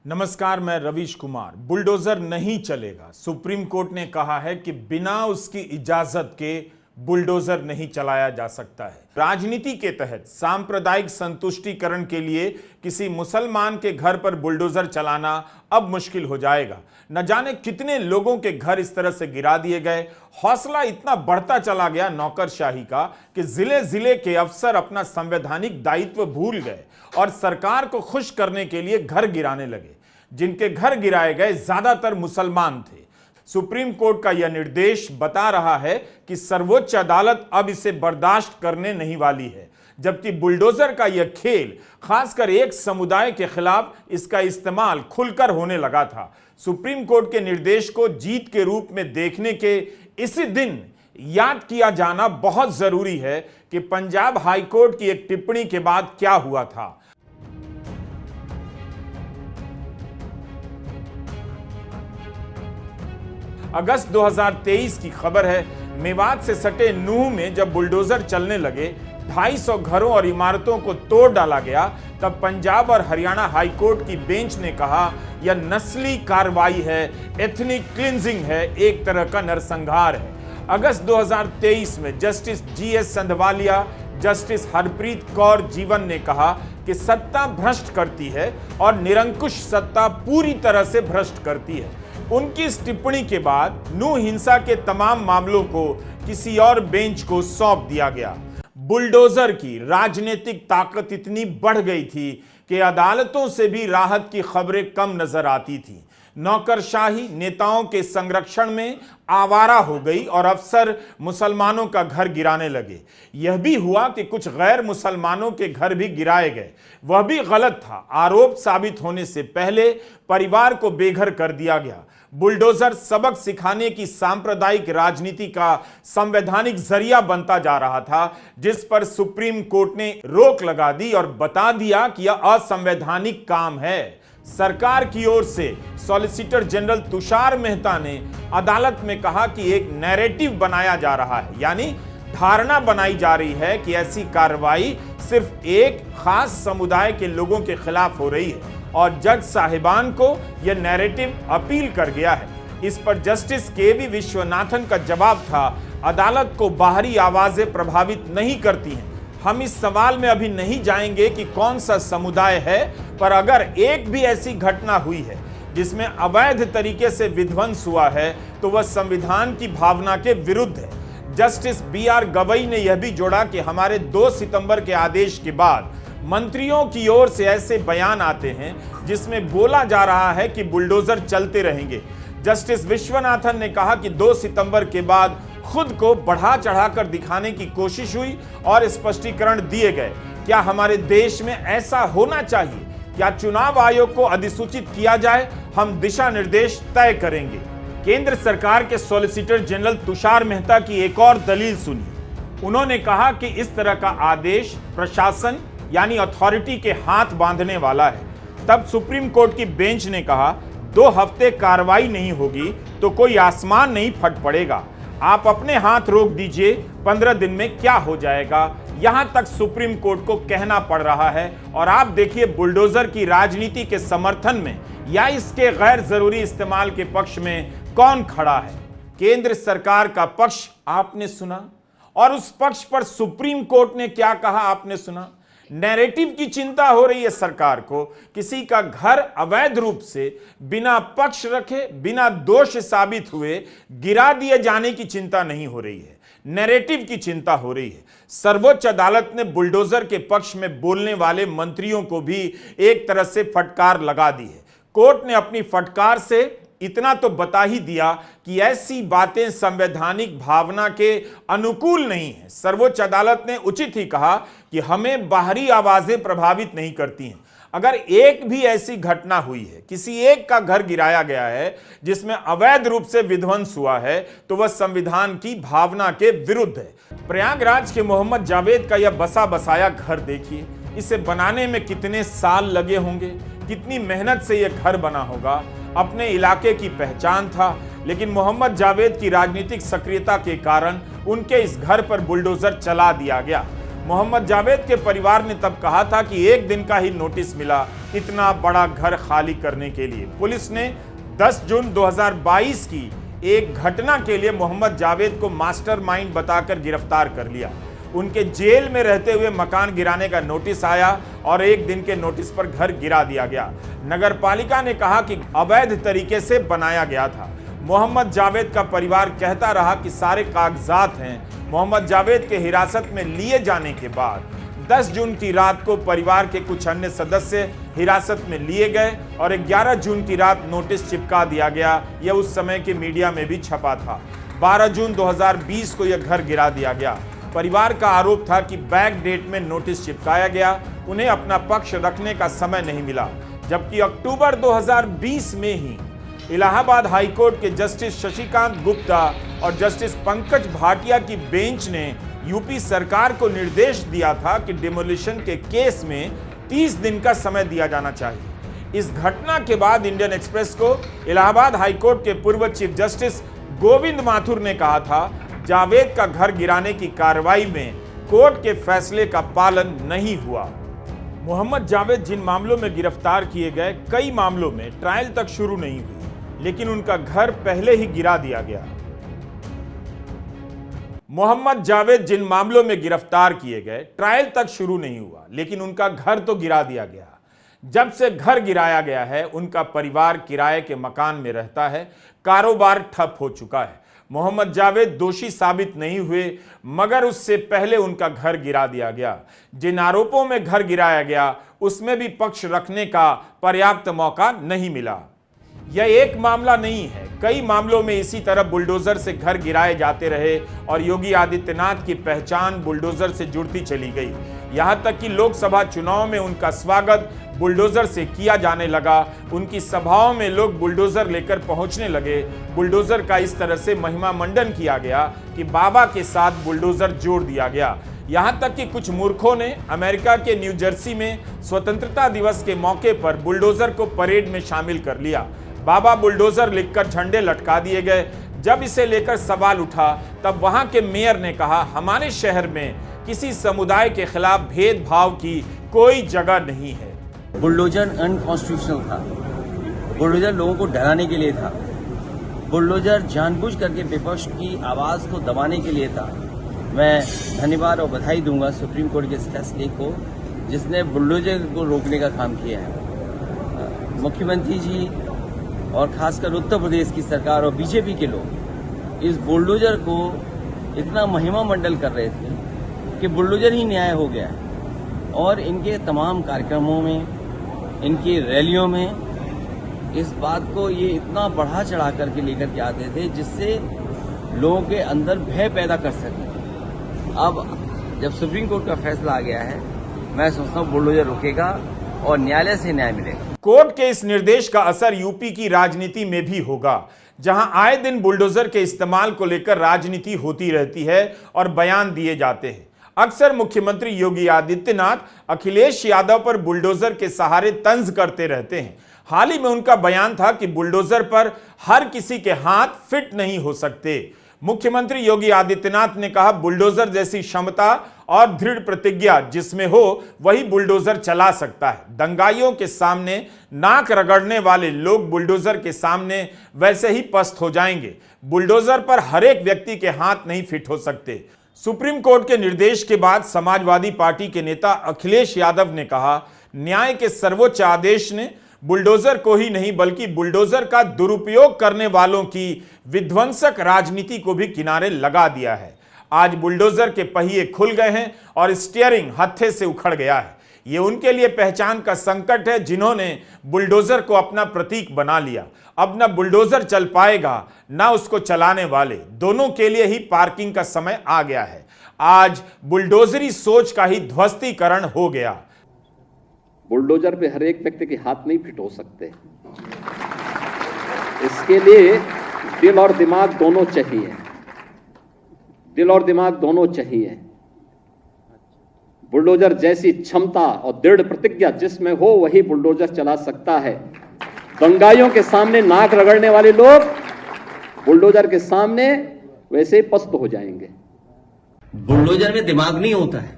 नमस्कार, मैं रवीश कुमार। बुलडोजर नहीं चलेगा। सुप्रीम कोर्ट ने कहा है कि बिना उसकी इजाजत के बुलडोजर नहीं चलाया जा सकता है। राजनीति के तहत सांप्रदायिक संतुष्टिकरण के लिए किसी मुसलमान के घर पर बुलडोजर चलाना अब मुश्किल हो जाएगा। न जाने कितने लोगों के घर इस तरह से गिरा दिए गए। हौसला इतना बढ़ता चला गया नौकरशाही का कि जिले जिले के अफसर अपना संवैधानिक दायित्व भूल गए और सरकार को खुश करने के लिए घर गिराने लगे। जिनके घर गिराए गए ज्यादातर मुसलमान थे। सुप्रीम कोर्ट का यह निर्देश बता रहा है कि सर्वोच्च अदालत अब इसे बर्दाश्त करने नहीं वाली है, जबकि बुलडोजर का यह खेल खासकर एक समुदाय के खिलाफ इसका इस्तेमाल खुलकर होने लगा था। सुप्रीम कोर्ट के निर्देश को जीत के रूप में देखने के इसी दिन याद किया जाना बहुत जरूरी है कि पंजाब हाई कोर्ट की एक टिप्पणी के बाद क्या हुआ था। अगस्त 2023 की खबर है। मेवात से सटे नूह में जब बुलडोजर चलने लगे, 250 घरों और इमारतों को तोड़ डाला गया, तब पंजाब और हरियाणा हाई कोर्ट की बेंच ने कहा यह नस्ली कार्रवाई है, एथनिक क्लींजिंग है, एक तरह का नरसंहार है। अगस्त 2023 में justice GS Sandhawalia, justice Harpreet Kaur जीवन ने कहा कि सत्ता भ्रष्ट करती है और निरंकुश सत्ता पूरी तरह से भ्रष्ट करती है। उनकी इस टिप्पणी के बाद नूह हिंसा के तमाम मामलों को किसी और बेंच को सौंप दिया गया। बुलडोजर की राजनीतिक ताकत इतनी बढ़ गई थी कि अदालतों से भी राहत की खबरें कम नजर आती थी। नौकरशाही नेताओं के संरक्षण में आवारा हो गई और अफसर मुसलमानों का घर गिराने लगे। यह भी हुआ कि कुछ गैर मुसलमानों के घर भी गिराए गए। वह भी गलत था। आरोप साबित होने से पहले परिवार को बेघर कर दिया गया। बुलडोजर सबक सिखाने की सांप्रदायिक राजनीति का संवैधानिक जरिया बनता जा रहा था, जिस पर सुप्रीम कोर्ट ने रोक लगा दी और बता दिया कि यह असंवैधानिक काम है। सरकार की ओर से सॉलिसिटर जनरल तुषार मेहता ने अदालत में कहा कि एक नैरेटिव बनाया जा रहा है, यानी धारणा बनाई जा रही है कि ऐसी कार्रवाई सिर्फ एक खास समुदाय के लोगों के खिलाफ हो रही है और जज साहिबान को यह नैरेटिव अपील कर गया है। इस पर जस्टिस KV विश्वनाथन का जवाब था, अदालत को बाहरी आवाजें प्रभावित नहीं करती हैं। हम इस सवाल में अभी नहीं जाएंगे कि कौन सा समुदाय है, पर अगर एक भी ऐसी घटना हुई है जिसमें अवैध तरीके से विध्वंस हुआ है तो वह संविधान की भावना के विरुद्ध है। जस्टिस BR गवई ने यह भी जोड़ा कि हमारे 2 सितंबर के आदेश के बाद मंत्रियों की ओर से ऐसे बयान आते हैं जिसमें बोला जा रहा है कि बुलडोजर चलते रहेंगे। जस्टिस विश्वनाथन ने कहा कि 2 सितंबर के बाद खुद को बढ़ा चढ़ाकर दिखाने की कोशिश हुई और स्पष्टीकरण दिए गए। क्या हमारे देश में ऐसा होना चाहिए? क्या चुनाव आयोग को अधिसूचित किया जाए? हम दिशा निर्देश तय करेंगे। केंद्र सरकार के सॉलिसिटर जनरल तुषार मेहता की एक और दलील सुनी। उन्होंने कहा कि इस तरह का आदेश प्रशासन यानी अथॉरिटी के हाथ बांधने वाला है। तब सुप्रीम कोर्ट की बेंच ने कहा 2 हफ्ते कार्रवाई नहीं होगी तो कोई आसमान नहीं फट पड़ेगा। आप अपने हाथ रोक दीजिए, 15 दिन में क्या हो जाएगा। यहां तक सुप्रीम कोर्ट को कहना पड़ रहा है। और आप देखिए बुलडोजर की राजनीति के समर्थन में या इसके गैर जरूरी इस्तेमाल के पक्ष में कौन खड़ा है। केंद्र सरकार का पक्ष आपने सुना और उस पक्ष पर सुप्रीम कोर्ट ने क्या कहा आपने सुना। नैरेटिव की चिंता हो रही है सरकार को। किसी का घर अवैध रूप से बिना पक्ष रखे, बिना दोष साबित हुए गिरा दिए जाने की चिंता नहीं हो रही है, नैरेटिव की चिंता हो रही है। सर्वोच्च अदालत ने बुलडोजर के पक्ष में बोलने वाले मंत्रियों को भी एक तरह से फटकार लगा दी है। कोर्ट ने अपनी फटकार से इतना तो बता ही दिया कि ऐसी बातें संवैधानिक भावना के अनुकूल नहीं है। सर्वोच्च अदालत ने उचित ही कहा कि हमें बाहरी आवाजें प्रभावित नहीं करती हैं। अगर एक भी ऐसी घटना हुई है, किसी एक का घर गिराया गया है जिसमें अवैध रूप से विध्वंस हुआ है, तो वह संविधान की भावना के विरुद्ध है। प्रयागराज के मोहम्मद जावेद का यह बसा बसाया घर देखिए। इसे बनाने में कितने साल लगे होंगे, कितनी मेहनत से यह घर बना होगा। अपने इलाके की पहचान था, लेकिन मोहम्मद जावेद की राजनीतिक सक्रियता के कारण उनके इस घर पर बुलडोजर चला दिया गया। मोहम्मद जावेद के परिवार ने तब कहा था कि एक दिन का ही नोटिस मिला इतना बड़ा घर खाली करने के लिए। पुलिस ने 10 जून 2022 की एक घटना के लिए मोहम्मद जावेद को मास्टरमाइंड बताकर गिरफ्तार कर लिया। उनके जेल में रहते हुए मकान गिराने का नोटिस आया और एक दिन के नोटिस पर घर गिरा दिया गया। नगरपालिका ने कहा कि अवैध तरीके से बनाया गया था। मोहम्मद जावेद का परिवार कहता रहा कि सारे कागजात हैं। मोहम्मद जावेद के हिरासत में लिए जाने के बाद 10 जून की रात को परिवार के कुछ अन्य सदस्य हिरासत में लिए गए और 11 जून की रात नोटिस चिपका दिया गया। यह उस समय के मीडिया में भी छपा था। 12 जून 2020 को यह घर गिरा दिया गया। परिवार का आरोप था कि बैक डेट में नोटिस चिपकाया गया, उन्हें अपना पक्ष रखने का समय नहीं मिला। जबकि अक्टूबर 2020 में ही इलाहाबाद हाईकोर्ट के जस्टिस शशिकांत गुप्ता और जस्टिस पंकज भाटिया की बेंच ने यूपी सरकार को निर्देश दिया था कि डिमोलिशन के केस में 30 दिन का समय दिया जाना चाहिए। इस घटना के बाद इंडियन एक्सप्रेस को इलाहाबाद हाईकोर्ट के पूर्व चीफ जस्टिस गोविंद माथुर ने कहा था, जावेद का घर गिराने की कार्रवाई में कोर्ट के फैसले का पालन नहीं हुआ। मोहम्मद जावेद जिन मामलों में गिरफ्तार किए गए, कई मामलों में ट्रायल तक शुरू नहीं हुई, लेकिन उनका घर पहले ही गिरा दिया गया। मोहम्मद जावेद जिन मामलों में गिरफ्तार किए गए, ट्रायल तक शुरू नहीं हुआ, लेकिन उनका घर तो गिरा दिया गया। जब से घर गिराया गया है, उनका परिवार किराए के मकान में रहता है, कारोबार ठप हो चुका है। मोहम्मद जावेद दोषी साबित नहीं हुए, मगर उससे पहले उनका घर गिरा दिया गया। जिन आरोपों में घर गिराया गया, उसमें भी पक्ष रखने का पर्याप्त मौका नहीं मिला। यह एक मामला नहीं है, कई मामलों में इसी तरह बुलडोजर से घर गिराए जाते रहे और योगी आदित्यनाथ की पहचान बुलडोजर से जुड़ती चली गई। यहां तक कि लोकसभा चुनाव में उनका स्वागत बुलडोजर से किया जाने लगा। उनकी सभाओं में लोग बुलडोजर लेकर पहुंचने लगे। बुलडोजर का इस तरह से महिमा मंडन किया गया कि बाबा के साथ बुलडोजर जोड़ दिया गया। यहां तक कि कुछ मूर्खों ने अमेरिका के न्यू जर्सी में स्वतंत्रता दिवस के मौके पर बुलडोजर को परेड में शामिल कर लिया। बाबा बुलडोजर लिखकर झंडे लटका दिए गए। जब इसे लेकर सवाल उठा, तब वहां के मेयर ने कहा, हमारे शहर में किसी समुदाय के खिलाफ भेदभाव की कोई जगह नहीं है। बुलडोजर अनकॉन्स्टिट्यूशनल था। बुलडोजर लोगों को डराने के लिए था। बुलडोजर जानबूझ करके विपक्ष की आवाज को दबाने के लिए था। मैं धन्यवाद और बधाई दूंगा सुप्रीम कोर्ट के इस फैसले को, जिसने बुलडोजर को रोकने का काम किया है। मुख्यमंत्री जी और खासकर उत्तर प्रदेश की सरकार और बीजेपी के लोग इस बुलडोजर को इतना महिमा मंडल कर रहे थे कि बुलडोजर ही न्याय हो गया है। और इनके तमाम कार्यक्रमों में, इनकी रैलियों में इस बात को ये इतना बढ़ा चढ़ा करके लेकर के आते थे जिससे लोगों के अंदर भय पैदा कर सके। अब जब सुप्रीम कोर्ट का फैसला आ गया है, मैं सोचता हूँ बुलडोजर रुकेगा और न्यायालय से न्याय मिलेगा। कोर्ट के इस निर्देश का असर यूपी की राजनीति में भी होगा, जहां आए दिन बुलडोजर के इस्तेमाल को लेकर राजनीति होती रहती है और बयान दिए जाते हैं। अक्सर मुख्यमंत्री योगी आदित्यनाथ अखिलेश यादव पर बुलडोजर के सहारे तंज करते रहते हैं। हाल ही में उनका बयान था कि बुलडोजर पर हर किसी के हाथ फिट नहीं हो सकते। मुख्यमंत्री योगी आदित्यनाथ ने कहा, बुलडोजर जैसी क्षमता और दृढ़ प्रतिज्ञा जिसमें हो वही बुलडोजर चला सकता है। दंगाइयों के सामने नाक रगड़ने वाले लोग बुलडोजर के सामने वैसे ही पस्त हो जाएंगे। बुलडोजर पर हर एक व्यक्ति के हाथ नहीं फिट हो सकते। सुप्रीम कोर्ट के निर्देश के बाद समाजवादी पार्टी के नेता अखिलेश यादव ने कहा, न्याय के सर्वोच्च आदेश ने बुलडोजर को ही नहीं बल्कि बुलडोजर का दुरुपयोग करने वालों की विध्वंसक राजनीति को भी किनारे लगा दिया है। आज बुलडोजर के पहिए खुल गए हैं और स्टीयरिंग हत्थे से उखड़ गया है। ये उनके लिए पहचान का संकट है जिन्होंने बुलडोजर को अपना प्रतीक बना लिया। अब न बुलडोजर चल पाएगा न उसको चलाने वाले, दोनों के लिए ही पार्किंग का समय आ गया है। आज बुलडोजरी सोच का ही ध्वस्तीकरण हो गया। बुलडोजर पे हर एक व्यक्ति के हाथ नहीं फिट हो सकते। इसके लिए दिल और दिमाग दोनों चाहिए। दिल और दिमाग दोनों चाहिए। बुलडोजर जैसी क्षमता और दृढ़ प्रतिज्ञा जिसमें हो वही बुलडोजर चला सकता है। दंगाइयों के सामने नाक रगड़ने वाले लोग बुलडोजर के सामने वैसे ही पस्त हो जाएंगे। बुलडोजर में दिमाग नहीं होता है,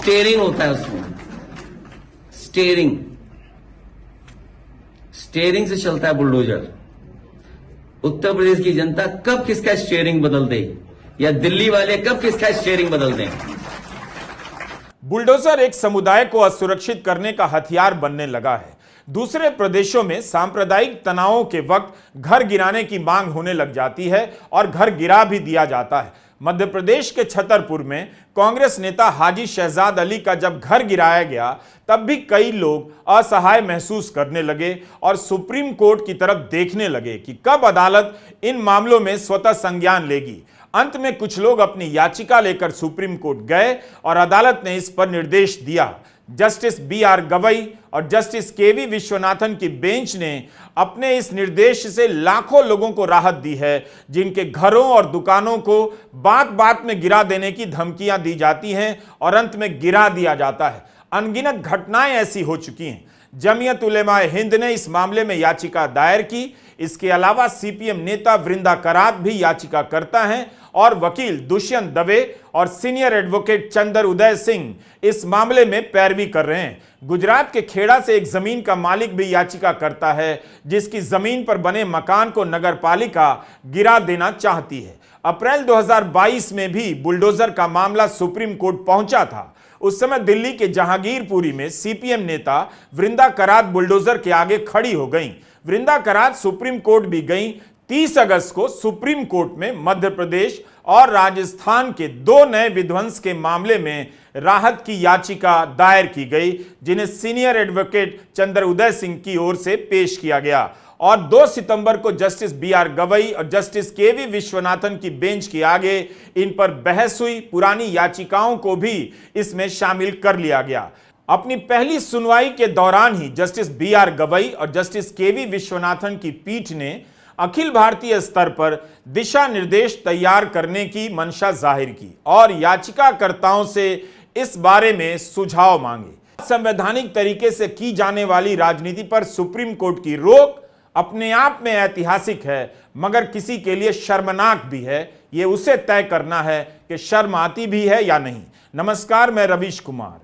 स्टीयरिंग होता है उसमें, स्टीयरिंग से चलता है बुलडोजर। उत्तर प्रदेश की जनता कब किसका स्टीयरिंग बदल दे, या दिल्ली वाले कब किसका स्टीयरिंग बदल दें। बुलडोजर एक समुदाय को असुरक्षित करने का हथियार बनने लगा है। दूसरे प्रदेशों में सांप्रदायिक तनावों के वक्त घर गिराने की मांग होने लग जाती है और घर गिरा भी दिया जाता है। मध्य प्रदेश के छतरपुर में कांग्रेस नेता हाजी शहजाद अली का जब घर गिराया गया तब भी कई लोग असहाय महसूस करने लगे और सुप्रीम कोर्ट की तरफ देखने लगे कि कब अदालत इन मामलों में स्वतः संज्ञान लेगी। अंत में कुछ लोग अपनी याचिका लेकर सुप्रीम कोर्ट गए और अदालत ने इस पर निर्देश दिया। Justice B R. गवई और जस्टिस के.वी. विश्वनाथन की बेंच ने अपने इस निर्देश से लाखों लोगों को राहत दी है, जिनके घरों और दुकानों को बात बात में गिरा देने की धमकियां दी जाती हैं और अंत में गिरा दिया जाता है। अनगिनत घटनाएं ऐसी हो चुकी हैं। जमीयत उलेमा ए हिंद ने इस मामले में याचिका दायर की। इसके अलावा सीपीएम नेता वृंदा करात भी याचिका करता है और वकील दुष्यंत दवे और सीनियर एडवोकेट चंदर उदय सिंह इस मामले में पैरवी कर रहे हैं। गुजरात के खेड़ा से एक जमीन का मालिक भी याचिका करता है, जिसकी जमीन पर बने मकान को नगरपालिका गिरा देना चाहती है। अप्रैल 2022 में भी बुलडोजर का मामला सुप्रीम कोर्ट पहुंचा था। उस समय दिल्ली के जहांगीरपुरी में सीपीएम नेता वृंदा करात बुलडोजर के आगे खड़ी हो गईं। वृंदा करात सुप्रीम कोर्ट भी गईं। 30 अगस्त को सुप्रीम कोर्ट में मध्य प्रदेश और राजस्थान के 2 नए विध्वंस के मामले में राहत की याचिका दायर की गई, जिन्हें सीनियर एडवोकेट चंदर उदय सिंह की ओर से पेश किया गया। और 2 सितंबर को जस्टिस बी.आर. गवई और जस्टिस के.वी. विश्वनाथन की बेंच के आगे इन पर बहस हुई। पुरानी याचिकाओं को भी इसमें शामिल कर लिया गया। अपनी पहली सुनवाई के दौरान ही जस्टिस बी.आर. गवई और जस्टिस के.वी. विश्वनाथन की पीठ ने अखिल भारतीय स्तर पर दिशा निर्देश तैयार करने की मंशा जाहिर की और याचिकाकर्ताओं से इस बारे में सुझाव मांगे। संवैधानिक तरीके से की जाने वाली राजनीति पर सुप्रीम कोर्ट की रोक अपने आप में ऐतिहासिक है, मगर किसी के लिए शर्मनाक भी है। यह उसे तय करना है कि शर्म आती भी है या नहीं। नमस्कार, मैं रवीश कुमार।